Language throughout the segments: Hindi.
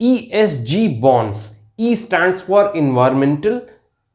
ESG bonds. E stands for environmental,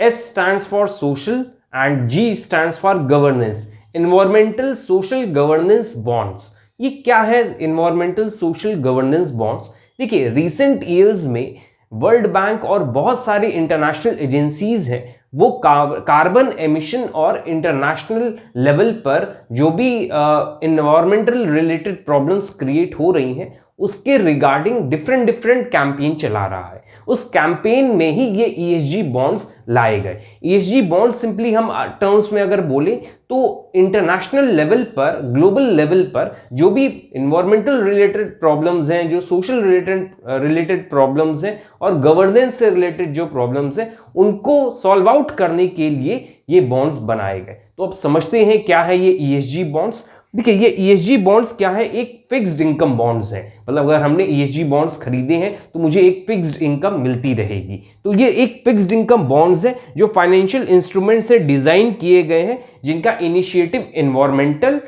S stands for social and G stands for governance. Environmental social governance bonds. ये क्या है environmental social governance bonds? देखिए रिसेंट ईयर्स में वर्ल्ड बैंक और बहुत सारी इंटरनेशनल एजेंसीज हैं वो कार्बन एमिशन और इंटरनेशनल लेवल पर जो भी इन्वायरमेंटल रिलेटेड प्रॉब्लम्स क्रिएट हो रही हैं उसके रिगार्डिंग डिफरेंट कैंपेन चला रहा है। उस कैंपेन में ही ये ESG बॉन्ड्स लाए गए। ESG बॉन्ड सिंपली हम टर्म्स में अगर बोले तो इंटरनेशनल लेवल पर, ग्लोबल लेवल पर जो भी इन्वायरमेंटल रिलेटेड प्रॉब्लम्स हैं, जो सोशल रिलेटेड प्रॉब्लम्स हैं और गवर्नेंस से रिलेटेड जो प्रॉब्लम्स हैं उनको सॉल्व आउट करने के लिए ये बॉन्ड्स बनाए गए। तो अब समझते हैं क्या है ये ESG बॉन्ड्स। देखिए ये ESG बॉन्ड्स क्या है, एक फिक्स्ड इनकम बॉन्ड्स हैं। मतलब अगर हमने ESG बॉन्ड्स खरीदे हैं तो मुझे एक फिक्स्ड इनकम मिलती रहेगी। तो ये एक फिक्स्ड इनकम बॉन्ड्स है जो फाइनेंशियल इंस्ट्रूमेंट से डिजाइन किए गए हैं जिनका इनिशिएटिव एनवायरमेंटल,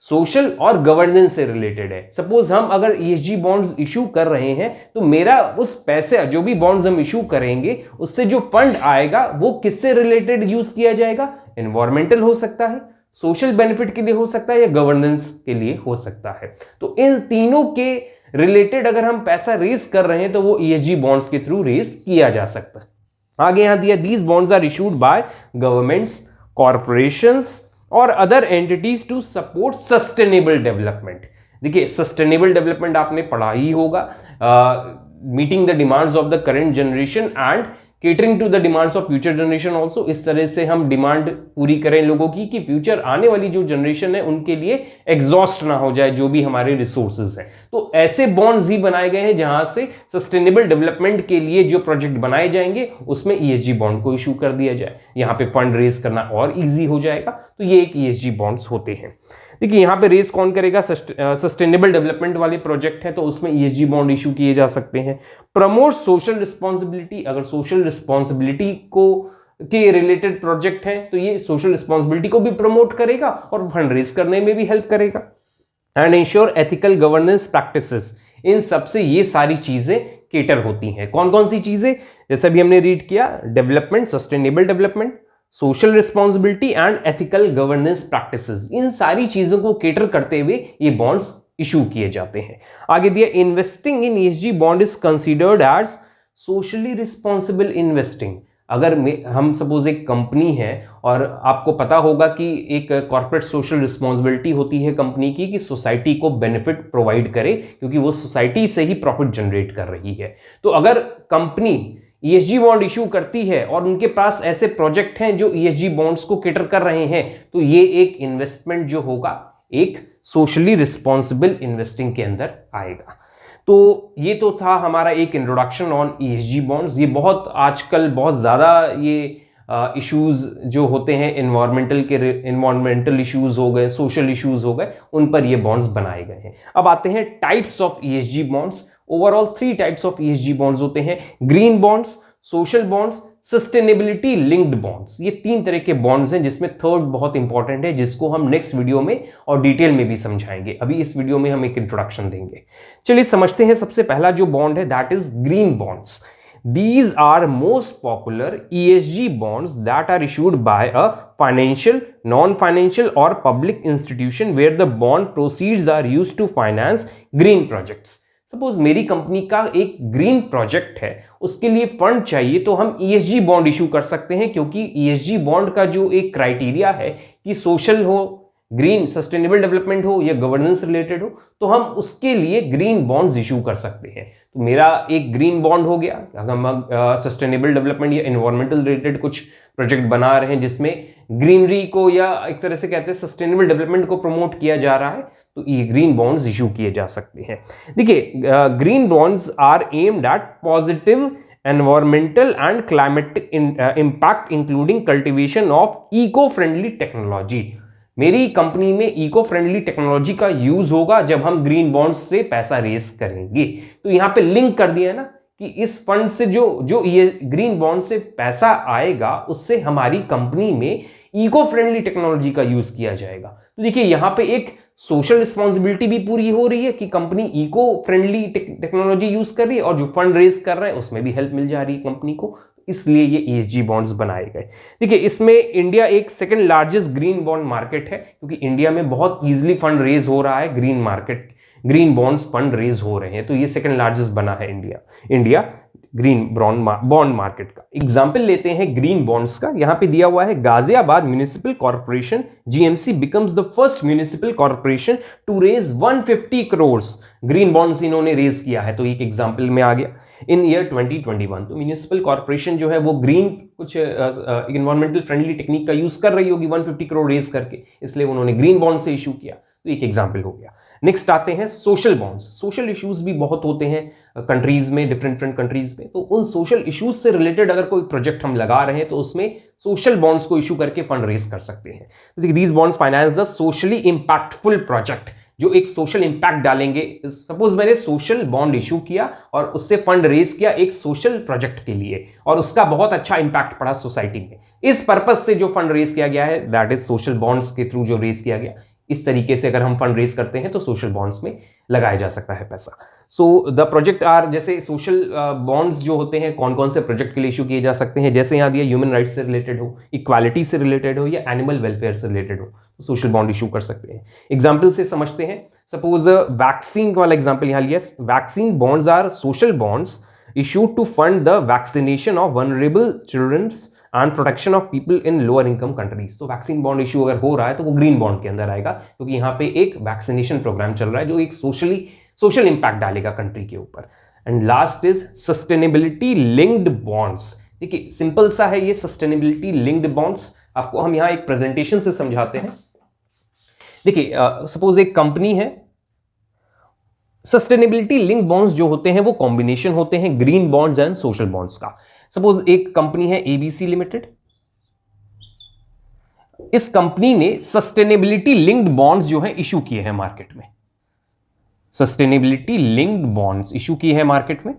सोशल और गवर्नेंस से रिलेटेड है। सपोज हम अगर ESG बॉन्ड्स इशू कर रहे हैं तो मेरा उस पैसे, जो भी बॉन्ड्स हम इशू करेंगे उससे जो फंड आएगा वो किससे रिलेटेड यूज किया जाएगा? एनवायरमेंटल हो सकता है, सोशल बेनिफिट के लिए हो सकता है या गवर्नेंस के लिए हो सकता है। तो इन तीनों के रिलेटेड अगर हम पैसा रेज कर रहे हैं तो वो ESG बॉन्ड्स के थ्रू रेज किया जा सकता है। आगे यहां दिया these bonds are issued by governments, corporations और other entities to support sustainable development. देखिए सस्टेनेबल डेवलपमेंट आपने पढ़ा ही होगा, meeting the demands of the current generation and catering to the demands of future generation also. इस तरह से हम डिमांड पूरी करें लोगों की कि फ्यूचर आने वाली जो जनरेशन है उनके लिए एग्जॉस्ट ना हो जाए जो भी हमारे रिसोर्सेज हैं। तो ऐसे बॉन्ड्स ही बनाए गए हैं जहां से सस्टेनेबल डेवलपमेंट के लिए जो प्रोजेक्ट बनाए जाएंगे उसमें ESG बॉन्ड को इशू कर दिया जाए। यहां पे फंड रेज करना और ईजी हो जाएगा। तो ये एक ESG बॉन्ड्स होते हैं। देखिए यहां पे रेज कौन करेगा? सस्टेनेबल डेवलपमेंट वाले प्रोजेक्ट है तो उसमें ESG बॉन्ड इशू किए जा सकते हैं। प्रमोट सोशल रिस्पॉन्सिबिलिटी, अगर सोशल रिस्पॉन्सिबिलिटी को के रिलेटेड प्रोजेक्ट है तो ये सोशल रिस्पॉन्सिबिलिटी को भी प्रमोट करेगा और फंड रेज करने में भी हेल्प करेगा। And ensure ethical governance practices, इन सबसे ये सारी चीजें केटर होती हैं। कौन कौन सी चीजें? जैसे भी हमने रीड किया, development, sustainable development, social responsibility and ethical governance practices, इन सारी चीजों को केटर करते हुए ये बॉन्ड्स इशू किए जाते हैं। आगे दिया investing in ESG bond is considered as socially responsible investing. अगर हम सपोज एक कंपनी है और आपको पता होगा कि एक कॉर्पोरेट सोशल रिस्पॉन्सिबिलिटी होती है कंपनी की कि सोसाइटी को बेनिफिट प्रोवाइड करे क्योंकि वो सोसाइटी से ही प्रॉफिट जनरेट कर रही है। तो अगर कंपनी ESG बॉन्ड इशू करती है और उनके पास ऐसे प्रोजेक्ट हैं जो ESG बॉन्ड्स को केटर कर रहे हैं तो ये एक इन्वेस्टमेंट जो होगा एक सोशली रिस्पॉन्सिबल इन्वेस्टिंग के अंदर आएगा। तो ये तो था हमारा एक इंट्रोडक्शन ऑन ESG बॉन्ड्स। ये बहुत आजकल बहुत ज़्यादा ये इश्यूज जो होते हैं इन्वायरमेंटल इश्यूज हो गए, सोशल इश्यूज हो गए, उन पर ये बॉन्ड्स बनाए गए हैं। अब आते हैं types of ESG bonds. Overall 3 types of ESG bonds होते हैं, green bonds, social bonds, sustainability linked bonds. ये 3 तरह के बॉन्ड्स हैं जिसमें थर्ड बहुत इंपॉर्टेंट है जिसको हम नेक्स्ट वीडियो में और डिटेल में भी समझाएंगे। अभी इस वीडियो में हम एक इंट्रोडक्शन देंगे। चलिए समझते हैं। सबसे पहला जो बॉन्ड है that is green bonds. These are most popular ESG bonds that are issued by a financial, non-financial or public institution where the bond proceeds are used to finance green projects. Suppose मेरी कंपनी का एक ग्रीन प्रोजेक्ट है, उसके लिए फंड चाहिए तो हम ESG बॉन्ड इशू कर सकते हैं क्योंकि ESG बॉन्ड का जो एक क्राइटेरिया है कि सोशल हो, ग्रीन सस्टेनेबल डेवलपमेंट हो या गवर्नेंस रिलेटेड हो तो हम उसके लिए ग्रीन बॉन्ड्स इशू कर सकते हैं। तो मेरा एक ग्रीन बॉन्ड हो गया। अगर हम सस्टेनेबल डेवलपमेंट या एनवायरमेंटल रिलेटेड कुछ प्रोजेक्ट बना रहे हैं जिसमें ग्रीनरी को या एक तरह से कहते हैं सस्टेनेबल डेवलपमेंट को प्रमोट किया जा रहा है तो ये ग्रीन बॉन्ड्स इशू किए जा सकते हैं। देखिए green bonds are aimed at positive environmental and climatic impact including cultivation of eco-friendly technology। मेरी कंपनी में इको फ्रेंडली टेक्नोलॉजी का यूज होगा जब हम ग्रीन बॉन्ड्स से पैसा रेस करेंगे। तो यहां पे लिंक कर दिया है ना कि इस फंड से जो ये ग्रीन बॉन्ड से पैसा आएगा उससे हमारी कंपनी में इको फ्रेंडली टेक्नोलॉजी का यूज किया जाएगा। तो देखिए यहां पे एक सोशल रिस्पॉन्सिबिलिटी भी पूरी हो रही है कि company eco friendly technology use कर रही है और जो फंड रेज कर रहे हैं उसमें भी हेल्प मिल जा रही है कंपनी को, इसलिए ये ESG बॉन्ड्स बनाए गए। देखिए इसमें इंडिया एक second largest green bond market है, क्योंकि इंडिया में बहुत इजीली फंड रेज हो रहा है, ग्रीन बॉन्ड्स फंड रेज हो रहे हैं, तो ये सेकंड लार्जेस्ट बना है इंडिया ग्रीन बॉन्ड मार्केट का। एग्जाम्पल लेते हैं ग्रीन बॉन्ड्स का, यहां पे दिया हुआ है Ghaziabad municipal corporation GMC becomes the first municipal corporation to raise 150 crore green bonds इन्होंने रेज किया है, तो एक एग्जाम्पल में आ गया इन ईयर 2021। तो म्युनिसिपल कॉर्पोरेशन जो है वो ग्रीन कुछ इन्वायरमेंटल फ्रेंडली टेक्निक का यूज कर रही होगी 150 करोड़ रेज करके, इसलिए उन्होंने ग्रीन बॉन्ड से इशू किया, तो एक एग्जाम्पल हो गया। नेक्स्ट आते हैं सोशल बॉन्ड्स। सोशल इश्यूज भी बहुत होते हैं कंट्रीज में, डिफरेंट कंट्रीज में, तो उन सोशल इश्यूज से रिलेटेड अगर कोई प्रोजेक्ट हम लगा रहे हैं तो उसमें सोशल बॉन्ड्स को इशू करके फंड रेज कर सकते हैं। तो देखिए these bonds finance the socially impactful project, जो एक सोशल इंपैक्ट डालेंगे। सपोज मैंने सोशल बॉन्ड इशू किया और उससे फंड रेज किया एक सोशल प्रोजेक्ट के लिए और उसका बहुत अच्छा इंपैक्ट पड़ा सोसाइटी में, इस पर्पज से जो फंड रेज किया गया है दैट इज सोशल बॉन्ड्स के थ्रू जो रेज किया गया। इस तरीके से अगर हम फंड रेज करते हैं तो सोशल बॉन्ड्स में लगाया जा सकता है पैसा। सो द प्रोजेक्ट आर, जैसे सोशल बॉन्ड्स जो होते हैं कौन कौन से प्रोजेक्ट के लिए इशू किए जा सकते हैं, जैसे यहां दिया ह्यूमन राइट्स से रिलेटेड हो, इक्वालिटी से रिलेटेड हो या एनिमल वेलफेयर से रिलेटेड हो, तो सोशल बॉन्ड इशू कर सकते हैं। एग्जाम्पल से समझते हैं, सपोज वैक्सीन वाला एग्जाम्पल यहां लिया, vaccine bonds are social bonds issued to fund the vaccination of vulnerable children and protection of people in lower income countries। तो वैक्सीन बॉन्ड इशू अगर हो रहा है तो वो ग्रीन बॉन्ड के अंदर आएगा, क्योंकि यहाँ पे एक वैक्सीनेशन प्रोग्राम चल रहा है जो एक सोशल इंपैक्ट डालेगा कंट्री के ऊपर। And last is sustainability linked bonds. देखिए सिंपल सा है ये सस्टेनेबिलिटी लिंक्ड बॉन्ड्स, आपको हम यहाँ एक प्रेजेंटेशन से समझाते हैं। देखिए सपोज एक कंपनी है, सस्टेनेबिलिटी लिंक बॉन्ड्स जो होते हैं वो कॉम्बिनेशन होते हैं green bonds and social bonds का। सपोज एक कंपनी है ABC लिमिटेड, इस कंपनी ने सस्टेनेबिलिटी लिंक्ड बॉन्ड्स जो है इशू किए हैं मार्केट में, सस्टेनेबिलिटी लिंक्ड बॉन्ड्स इशू किए हैं मार्केट में।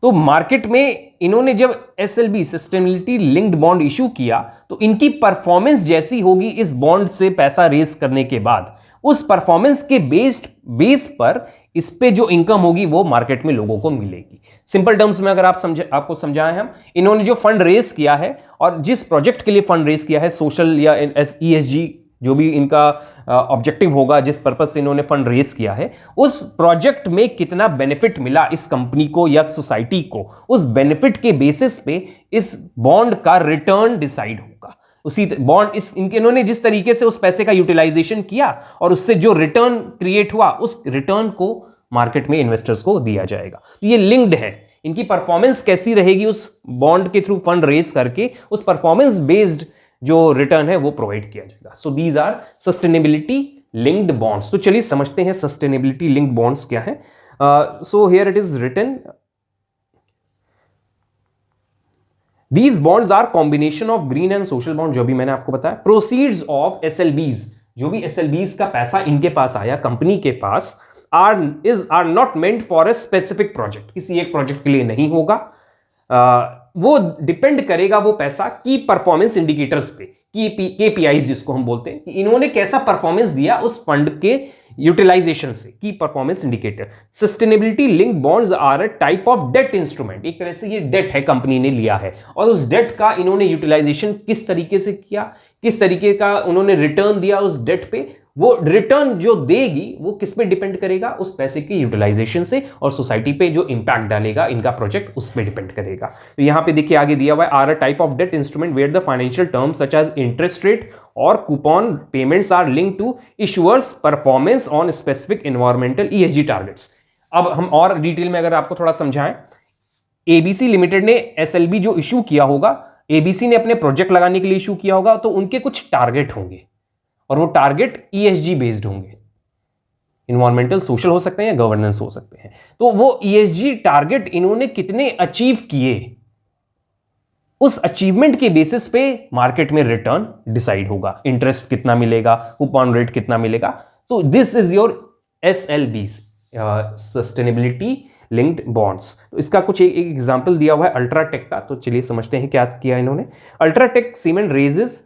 तो मार्केट में इन्होंने जब SLB sustainability linked bond issue किया तो इनकी परफॉर्मेंस जैसी होगी इस बॉन्ड से पैसा रेज करने के बाद, उस परफॉर्मेंस के बेस पर इस पे जो इनकम होगी वो मार्केट में लोगों को मिलेगी। सिंपल टर्म्स में अगर आपको समझाएं हम, इन्होंने जो फंड रेज किया है और जिस प्रोजेक्ट के लिए फंड रेज किया है, सोशल या ESG जो भी इनका ऑब्जेक्टिव होगा, जिस पर्पस से इन्होंने फंड रेज किया है, उस प्रोजेक्ट में कितना बेनिफिट मिला इस कंपनी को या सोसाइटी को, उस बेनिफिट के बेसिस पे इस बॉन्ड का रिटर्न डिसाइड होगा। उसी बॉन्ड इन्होंने जिस तरीके से उस पैसे का यूटिलाइजेशन किया और उससे जो रिटर्न क्रिएट हुआ, उस रिटर्न को मार्केट में इन्वेस्टर्स को दिया जाएगा। तो ये लिंक्ड है, इनकी परफॉर्मेंस कैसी रहेगी उस बॉन्ड के थ्रू फंड रेज करके, उस परफॉर्मेंस बेस्ड जो रिटर्न है वो प्रोवाइड किया जाएगा। So these are sustainability linked bonds. तो चलिए समझते हैं सस्टेनेबिलिटी लिंक्ड बॉन्ड्स क्या है। So here it is written, These bonds are combination of green and social bond, जो भी मैंने आपको बताया। Proceeds of SLBs, जो भी SLBs का पैसा इनके पास आया कंपनी के पास, are not meant for a specific project, किसी एक प्रोजेक्ट के लिए नहीं होगा। वो डिपेंड करेगा वो पैसा की परफॉर्मेंस इंडिकेटर्स पे, KPIs जिसको हम बोलते हैं, कि इन्होंने कैसा परफॉर्मेंस दिया उस फंड के यूटिलाइजेशन से, की performance indicator. Sustainability link bonds are a type of debt instrument, एक तरह से ये डेट है कंपनी ने लिया है और उस डेट का इन्होंने यूटिलाइजेशन किस तरीके से किया, किस तरीके का उन्होंने रिटर्न दिया उस डेट पे, वो रिटर्न जो देगी वो किस पे डिपेंड करेगा, उस पैसे की यूटिलाइजेशन से, और सोसाइटी पे जो इंपैक्ट डालेगा इनका प्रोजेक्ट उस पे डिपेंड करेगा। तो यहां पे देखिए आगे दिया हुआ है, are a type of debt instrument where the financial terms such as interest rate और coupon payments are linked to issuer's performance on specific environmental ESG targets. अब हम और डिटेल में अगर आपको थोड़ा समझाएं, ABC लिमिटेड ने SLB जो इशू किया होगा, ABC ने अपने प्रोजेक्ट लगाने के लिए इशू किया होगा, तो उनके कुछ टारगेट होंगे और वो टारगेट ESG बेस्ड होंगे, इन्वायरमेंटल सोशल हो सकते हैं या गवर्नेंस हो सकते हैं। तो वो ESG टारगेट इन्होंने कितने अचीव किए, उस अचीवमेंट के बेसिस पे मार्केट में रिटर्न डिसाइड होगा, इंटरेस्ट कितना मिलेगा, कूपन रेट कितना मिलेगा। So this is your SLBs, sustainability linked bonds. तो इसका कुछ एक एग्जांपल दिया हुआ है अल्ट्राटेक का, तो चलिए समझते हैं क्या किया इन्होंने। UltraTech cement raises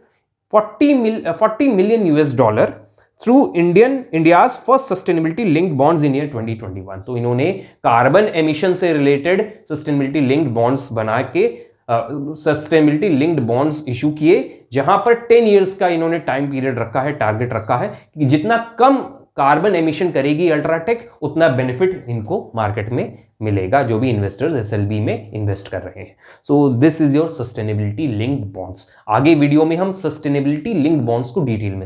40 million US dollar through India's first sustainability linked bonds in year 2021। तो इन्होंने कार्बन एमिशन से रिलेटेड सस्टेनेबिलिटी लिंक्ड बॉन्ड्स बना के सस्टेनेबिलिटी लिंक्ड बॉन्ड्स इशू किए, जहां पर 10 इयर्स का इन्होंने टाइम पीरियड रखा है, टारगेट रखा है कि जितना कम कार्बन एमिशन करेगी अल्ट्राटेक उतना बेनिफिट इनको मार्केट में मिलेगा, जो भी इन्वेस्टर्स एसएलबी में इन्वेस्ट कर रहे हैं। So this is your sustainability linked bonds. आगे वीडियो में हम सस्टेनेबिलिटी लिंक्ड बॉन्ड्स को डिटेल में